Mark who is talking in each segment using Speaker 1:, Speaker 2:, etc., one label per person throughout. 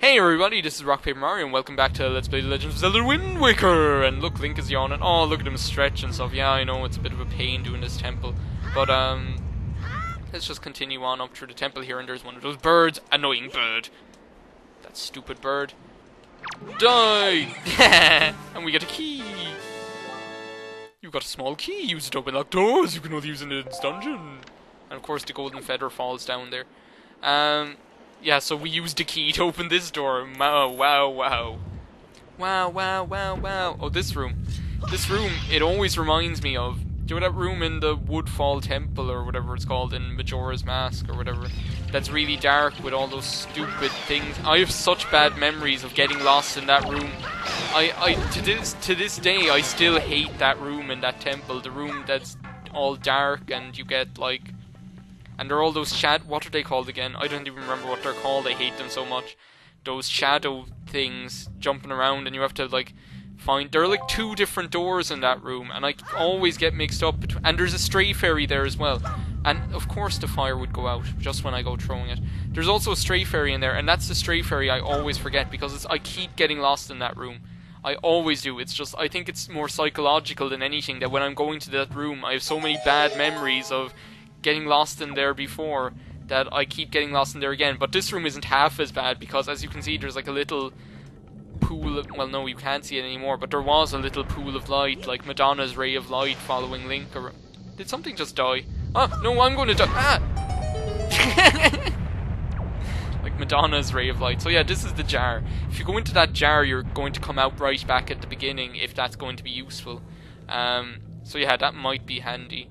Speaker 1: Hey everybody, this is Rock Paper Mario, and welcome back to Let's Play The Legend of Zelda Wind Waker! And look, Link is yawning. Oh, look at him stretch and stuff. Yeah, I know, it's a bit of a pain doing this temple. But, let's just continue on up through the temple here, and there's one of those birds. Annoying bird. That stupid bird. Die! And we get a key! You've got a small key, use it to open locked doors. You can only use it in this dungeon. And of course the golden feather falls down there. Yeah, so we used the key to open this door. Wow, wow, wow. Wow, wow, wow, wow. Oh, this room. This room, it always reminds me of... Do you know that room in the Woodfall Temple, or whatever it's called, in Majora's Mask, or whatever? That's really dark with all those stupid things. I have such bad memories of getting lost in that room. To this day, I still hate that room in that temple. The room that's all dark, and you get, like... And there are all those what are they called again? I don't even remember what they're called, I hate them so much. Those shadow things jumping around, and you have to, like, find... There are, like, 2 different doors in that room, and I always get mixed up between... And there's a stray fairy there as well. And, of course, the fire would go out, just when I go throwing it. There's also a stray fairy in there, and that's the stray fairy I always forget, because I keep getting lost in that room. I always do. It's just... I think it's more psychological than anything, that when I'm going to that room, I have so many bad memories of... getting lost in there before, that I keep getting lost in there again. But this room isn't half as bad, because as you can see, there's like a little pool of, well, no, you can't see it anymore, but there was a little pool of light, like Madonna's ray of light following Link around. Did something just die? Oh, no, I'm going to die. Ah! Like Madonna's ray of light. So yeah, this is the jar. If you go into that jar, you're going to come out right back at the beginning, if that's going to be useful. So yeah, that might be handy.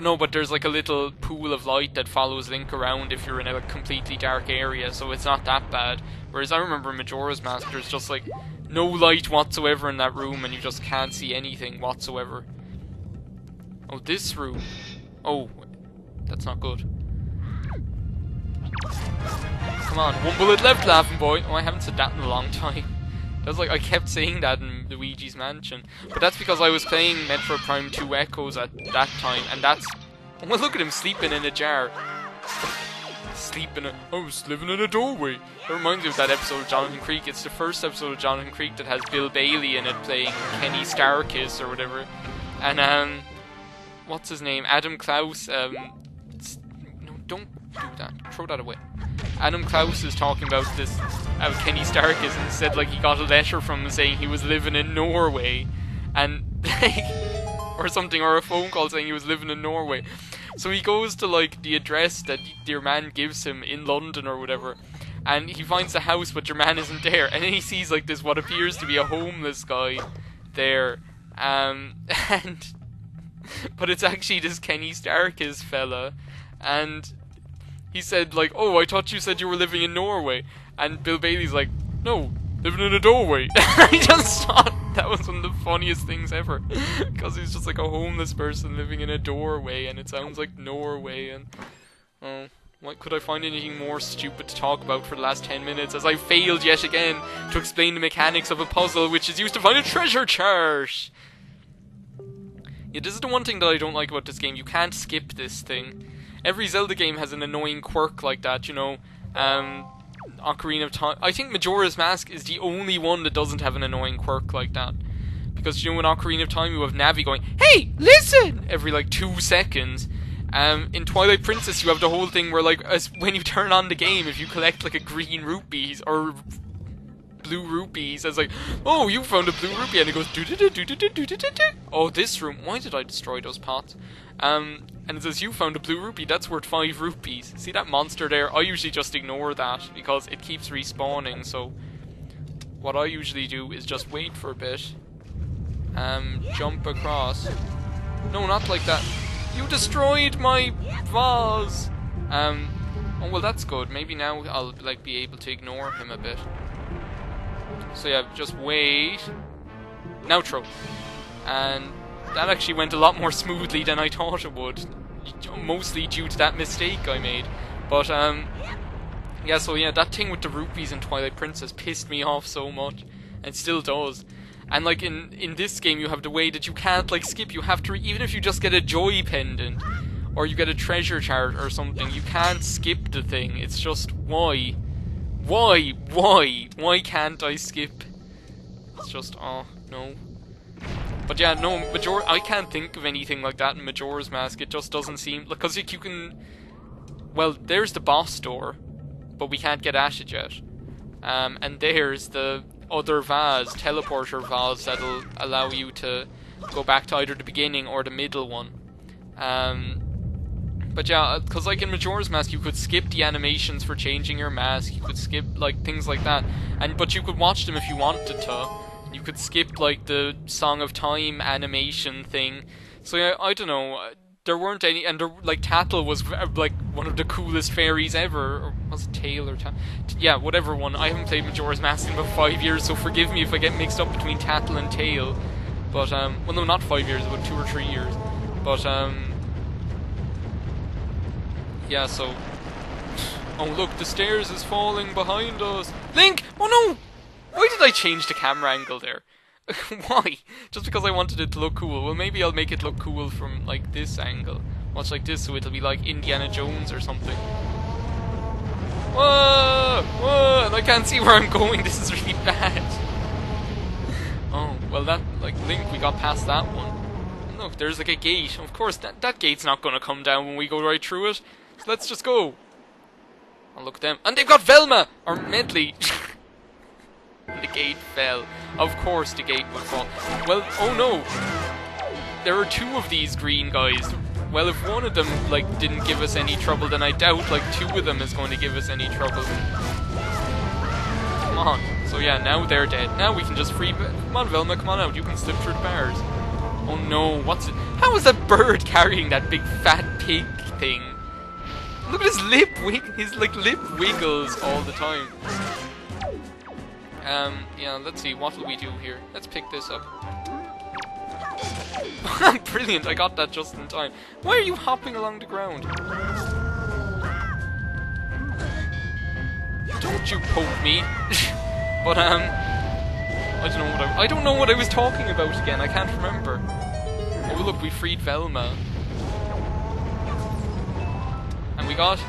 Speaker 1: But there's like a little pool of light that follows Link around if you're in a completely dark area, so it's not that bad. Whereas I remember in Majora's Mask, there's just like no light whatsoever in that room, and you just can't see anything whatsoever. Oh, this room. Oh, that's not good. Come on, 1 bullet left, laughing boy. Oh, I haven't said that in a long time. That's like, I kept saying that in Luigi's Mansion. But that's because I was playing Metroid Prime 2 Echoes at that time, and that's... Well, look at him sleeping in a jar. I was living in a doorway. That reminds me of that episode of Jonathan Creek. It's the first episode of Jonathan Creek that has Bill Bailey in it playing Kenny Starkiss or whatever. And, what's his name? Adam Klaus, no, don't do that. Throw that away. Adam Klaus is talking about this, Kenny Starkiss, and said like he got a letter from him saying he was living in Norway, and or something, or a phone call saying he was living in Norway. So he goes to like the address that your man gives him in London or whatever, and he finds the house, but your man isn't there, and then he sees like this what appears to be a homeless guy there, but it's actually this Kenny Starkiss fella, and he said, like, oh, I thought you said you were living in Norway. And Bill Bailey's like, no, living in a doorway. I just thought that was one of the funniest things ever. Because he's just like a homeless person living in a doorway, and it sounds like Norway. And, oh, what, could I find anything more stupid to talk about for the last 10 minutes, as I failed yet again to explain the mechanics of a puzzle which is used to find a treasure chart. Yeah, this is the one thing that I don't like about this game. You can't skip this thing. Every Zelda game has an annoying quirk like that, you know. Ocarina of Time. I think Majora's Mask is the only one that doesn't have an annoying quirk like that. Because, you know, in Ocarina of Time you have Navi going, hey, listen! Every, like, 2 seconds. In Twilight Princess you have the whole thing where, like, when you turn on the game, if you collect, like, a green rupees, or blue rupees, it's like, oh, you found a blue rupee, and it goes do-do-do-do-do-do-do-do-do. Oh, this room, why did I destroy those pots? And it says, you found a blue rupee, that's worth 5 rupees. See that monster there? I usually just ignore that, because it keeps respawning, so what I usually do is just wait for a bit. Jump across. No, not like that. You destroyed my vase! Oh, well, that's good. Maybe now I'll, like, be able to ignore him a bit. So yeah, just wait. Now throw. And that actually went a lot more smoothly than I thought it would. Mostly due to that mistake I made. But, yeah, so yeah, that thing with the rupees in Twilight Princess pissed me off so much. And still does. And, like, in this game you have the way that you can't, like, skip. You have to, even if you just get a joy pendant, or you get a treasure chart or something, you can't skip the thing. It's just, why? Why? Why? Why can't I skip? It's just, oh, no. But yeah, no, I can't think of anything like that in Majora's Mask. It just doesn't seem... Because you can... Well, there's the boss door, but we can't get at it yet. And there's the other vase, teleporter vase, that'll allow you to go back to either the beginning or the middle one. But yeah, because like in Majora's Mask, you could skip the animations for changing your mask. You could skip like things like that, but you could watch them if you wanted to. You could skip like the Song of Time animation thing. So yeah, I don't know. There weren't any, and like Tattle was like one of the coolest fairies ever. Or was it Tail or yeah, whatever one. I haven't played Majora's Mask in about 5 years, so forgive me if I get mixed up between Tattle and Tail. But well, no, not 5 years, about 2 or 3 years. But yeah, so... Oh look, the stairs is falling behind us! Link! Oh no! Why did I change the camera angle there? Why? Just because I wanted it to look cool. Well, maybe I'll make it look cool from, like, this angle. Much like this, so it'll be like Indiana Jones or something. Whoa! Whoa! And I can't see where I'm going, this is really bad. Oh, well that, like, Link, we got past that one. Look, there's like a gate. Of course, that gate's not gonna come down when we go right through it. So let's just go. Oh, look at them. And they've got Velma! Or Medley. The gate fell. Of course the gate will fall. Well, oh no. There are 2 of these green guys. Well, if one of them, like, didn't give us any trouble, then I doubt, like, 2 of them is going to give us any trouble. Come on. So yeah, now they're dead. Now we can just free... Come on, Velma, come on out. You can slip through the bars. Oh no, what's it? How is that bird carrying that big fat pig thing? Look at his lip, his like lip wiggles all the time. Yeah, let's see, what will we do here? Let's pick this up. Brilliant, I got that just in time. Why are you hopping along the ground? Don't you poke me. But I don't know what I was talking about again. I can't remember. Oh look, we freed Velma. And we got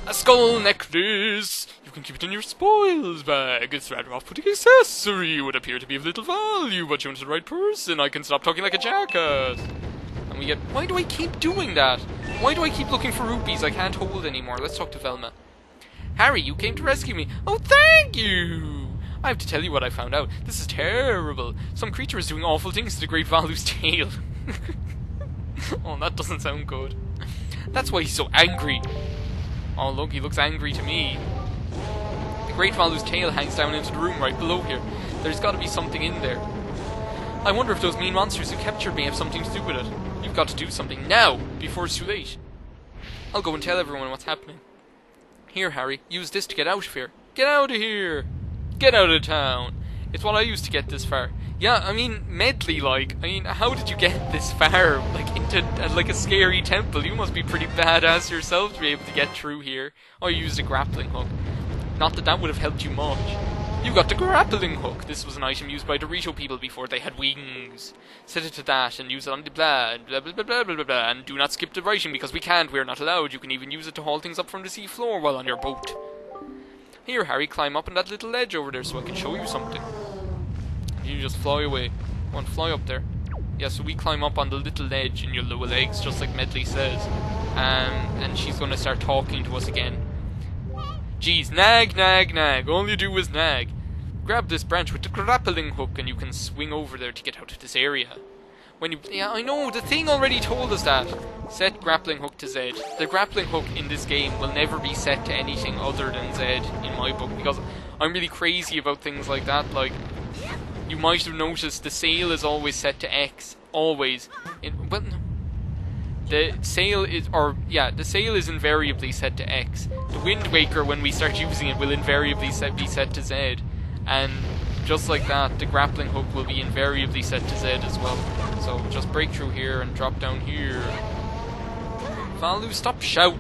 Speaker 1: a skull necklace. You can keep it in your spoils bag. It's rather off-putting accessory. Would appear to be of little value, but you're the right person. I can stop talking like a jackass. And we get... Why do I keep doing that? Why do I keep looking for rupees I can't hold anymore? Let's talk to Velma. Harry, you came to rescue me. Oh, thank you. I have to tell you what I found out. This is terrible. Some creature is doing awful things to the Great Valu's tail. Oh, that doesn't sound good. That's why he's so angry. Oh, look, he looks angry to me. The Great Valu's tail hangs down into the room right below here. There's got to be something in there. I wonder if those mean monsters who captured me have something to do with it. You've got to do something now, before it's too late. I'll go and tell everyone what's happening. Here, Harry, use this to get out of here. Get out of here! Get out of town! It's what I used to get this far. Yeah, I mean, Medley, like, I mean, how did you get this far, like, into, like, a scary temple? You must be pretty badass yourself to be able to get through here. Oh, you used a grappling hook. Not that that would have helped you much. You got the grappling hook. This was an item used by Dorito people before they had wings. Set it to that and use it on the blah, blah, blah, blah, blah, blah, blah, and do not skip the writing because we can't, we're not allowed. You can even use it to haul things up from the sea floor while on your boat. Here, Harry, climb up on that little ledge over there so I can show you something. You just fly away. Come on, fly up there. Yeah, so we climb up on the little ledge in your lower legs, just like Medley says. And she's going to start talking to us again. Geez, nag, nag, nag. All you do is nag. Grab this branch with the grappling hook and you can swing over there to get out of this area. Yeah, I know, the thing already told us that. Set grappling hook to Z. The grappling hook in this game will never be set to anything other than Z in my book, because I'm really crazy about things like that. Like, you might have noticed the sail is always set to X. Always. But the sail is invariably set to X. The Wind Waker, when we start using it, will invariably be set to Z. And just like that, the grappling hook will be invariably set to Z as well. So just break through here and drop down here. Valu, stop shouting.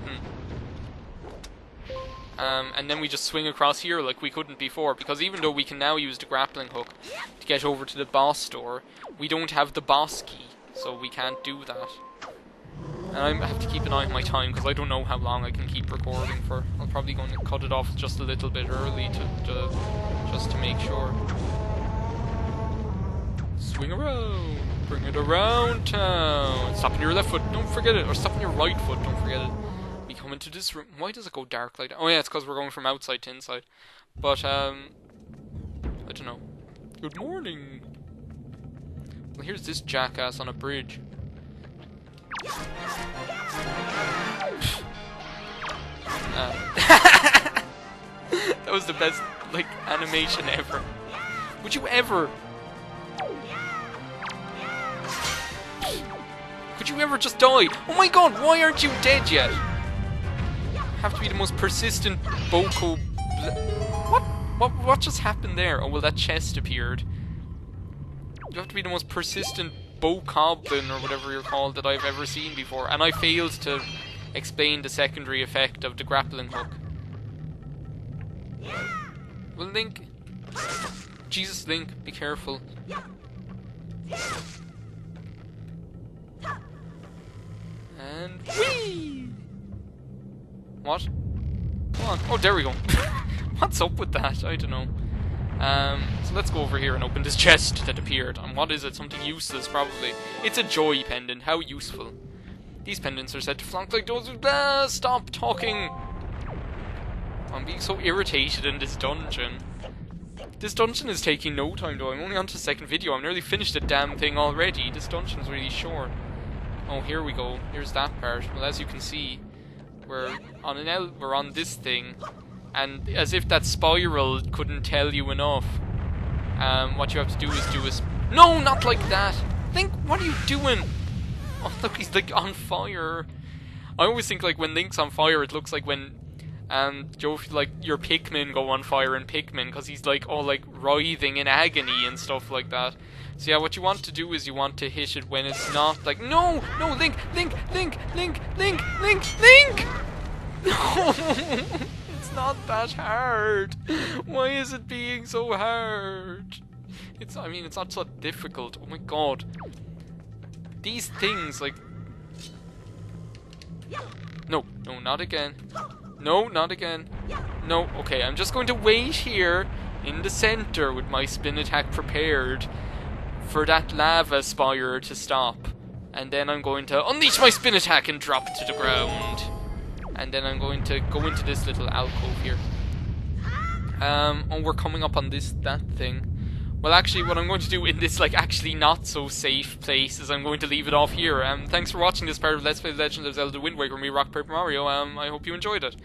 Speaker 1: And then we just swing across here like we couldn't before, because even though we can now use the grappling hook to get over to the boss store, we don't have the boss key, so we can't do that. And I have to keep an eye on my time because I don't know how long I can keep recording for. I'm probably going to cut it off just a little bit early just to make sure. Swing around, bring it around town. Stop on your left foot, don't forget it, or stop on your right foot, don't forget it. We come into this room. Why does it go dark like that? Oh yeah, it's because we're going from outside to inside. But I don't know. Good morning. Well, here's this jackass on a bridge. That was the best, like, animation ever. Would you ever? Could you ever just die? Oh my god, why aren't you dead yet? Have to be the most persistent Boko. What just happened there? Oh well, that chest appeared. You have to be the most persistent Bokoblin or whatever you're called that I've ever seen before, and I failed to explain the secondary effect of the grappling hook. Well, Link, Jesus, Link, be careful. And whee! What? Come on. Oh, there we go. What's up with that? I don't know. So let's go over here and open this chest that appeared. And what is it? Something useless, probably. It's a joy pendant. How useful. These pendants are said to flunk like those. Blah, stop talking! I'm being so irritated in this dungeon. This dungeon is taking no time though. I'm only on to the second video. I've nearly finished the damn thing already. This dungeon is really short. Oh, here we go. Here's that part. Well, as you can see, we're on this thing. And as if that spiral couldn't tell you enough, what you have to do is no, not like that. Link, what are you doing? Oh, look, he's like on fire. I always think like when Link's on fire, it looks like when like your Pikmin go on fire in Pikmin, because he's like all like writhing in agony and stuff like that. So yeah, what you want to do is you want to hit it when it's not like no, Link. No. It's not that hard. Why is it being so hard? I mean, it's not so difficult. Oh my god. These things, like... No, not again. No, not again. No, okay, I'm just going to wait here in the center with my spin attack prepared for that lava spire to stop. And then I'm going to unleash my spin attack and drop it to the ground. And then I'm going to go into this little alcove here. Oh, we're coming up on that thing. Well, actually, what I'm going to do in this, like, actually not so safe place is I'm going to leave it off here. Thanks for watching this part of Let's Play The Legend of Zelda Wind Waker and me, Rock Paper Mario. I hope you enjoyed it.